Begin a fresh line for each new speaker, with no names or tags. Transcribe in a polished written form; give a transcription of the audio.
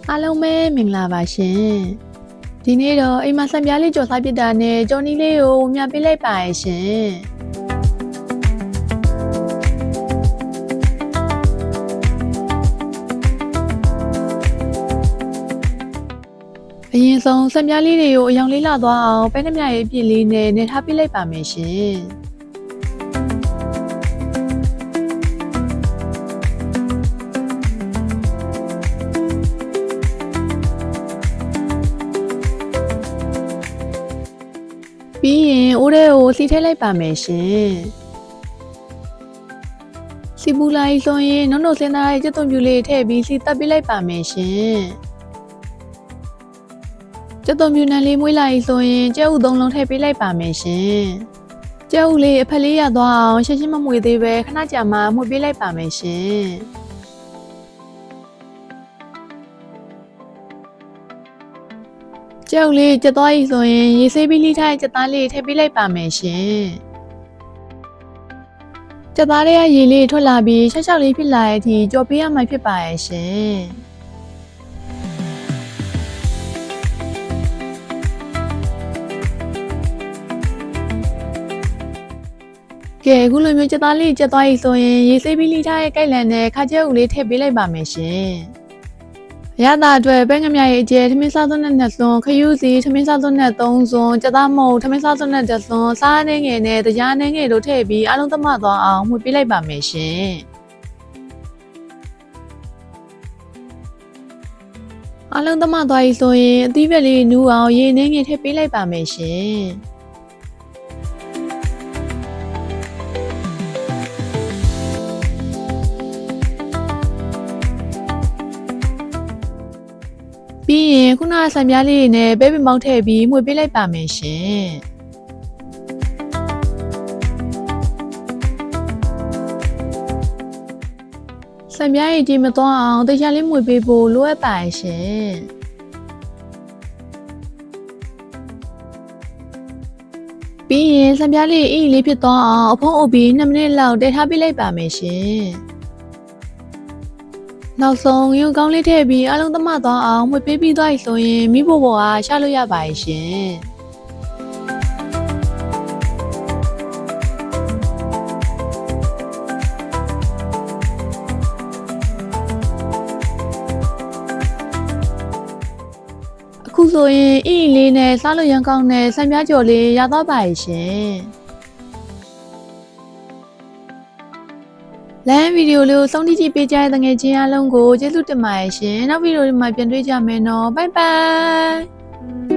အားလုံးပဲမင်္ဂလာပါရှင်ဒီနေ့တော့အိမ်မှာဆံပြားလေးကြော်စားပစ်တာနဲ့ကြော်နီးလေးကိုမြပေးလိုက်ပါရဲ့ရှင်အရင်ဆုံးဆံပြားလေးတွေကိုအယောင်လေးလာသွားအောင်ပဲနှမြရဲ့အပြည့်လေးနဲ့နေထားပစ်လိုက်ပါမယ်ရှင်ပြီးရင်အိုးထဲကိုစီထည့်လိုက်ပါမယ်ရှင်စီပူလိုက်ဆိုရင်နှုတ်စင်းသားရဲ့ကြက်သွန်ပြူလေးထည့်ပြီးစီတက်ပေးလိုက်ပါမယ်ရှင်ကြက်သွန်ပြူနဲ့လေးမွေးလိုက်ဆိုရင်ကြက်ဥ3လုံးထည့်ပေးလိုက်ပါမယ်ရှင်ကြက်ဥလေးအဖက်လေးရသွားအောင်ရှင်းရှင်းမမွေသေးပဲခဏကြာမှမှုတ်ပေးလိုက်ပါမယ်ရှင်ကြက်ဥလေးကြက်သွားပြီဆိုရင်ရေဆေးပြီးလိထားတဲ့ကြက်သားလေးထည့်ပေးလိုက်ပါမယ်ရှင်ကြက်သားလေးရဲ့ရေလေးထွက်လာပြီးရှောက်ရှောက်လေးဖြစ်လာတဲ့အထိကြော်ပေးရမှာဖြစ်ပါရဲ့ရှင်ကဲအခုလိုမျိုးကြက်သားလေးကြက်သွားပြီဆိုရင်ရေဆေးပြီးလိထားတဲ့ကြိုက်လန်နဲ့ခါကျဲဥလေးထည့်ပေးလိုက်ပါမယ်ရှင်ရတာအတွက်ပဲငမြရဲ့အကျဲထမင်းစားသွန်းနဲ့2စွန်းခယူးစီထမင်းစားသွန်းနဲ့3စွန်းကြက်သားမုံထမင်းစားသွန်းနဲ့2စွန်းစားနှင်းငယ်နဲ့တရားနှင်းငယ်တို့ထည့်ပြီးအားလုံးသမသွားအောင်မှုပေးလိုက်ပါမယ်ရှင်အားလုံးသမသွားပြီဆိုရင်အသီးရွက်လေးနူးအောင်ရေနှင်းငယ်ထည့်ပေးလိုက်ပါမယ်ရှင်ပြီးရင်ခုနဆံပြားလေးနဲ့ပဲပင်ပေါင်းထည့်ပြီးမှုပေးလိုက်ပါမယ်ရှင်ဆံပြားရည်ကြီးမသွားအောင်တရားလေးမှုပေးဖို့လိုအပ်ပါရှင်ပြီးရင်ဆံပြားလေးအီလေးဖြစ်သွားအောင်အဖုံးအုပ်ပြီး2မိနစ်လောက်တည်ထားပေးလိုက်ပါမယ်ရှင်နောက်ဆုံးရုံကောင်းလေးထည့်ပြီးအားလုံးသမသွားအောင်မှွေပေးပြီးသွားပြီဆိုရင်မိဖို့ပေါ်အားရှာလို့ရပါရဲ့ရှင်အခုဆိုရင်အီလေးနဲ့စားလို့ရန်ကောင်းတဲ့ဆံပြားကြော်လေးရသွားပါရဲ့ရှင်လမ်းဗီဒီယိုလေးကိုစောင့်ကြည့်ပေးကြတဲ့ငယ်ချင်းအားလုံးကိုကျေးဇူးတင်ပါတယ်ရှင်နောက်ဗီဒီယိုတွေမှာပြန်တွေ့ကြမယ်နော်ဘိုင်ဘိုင်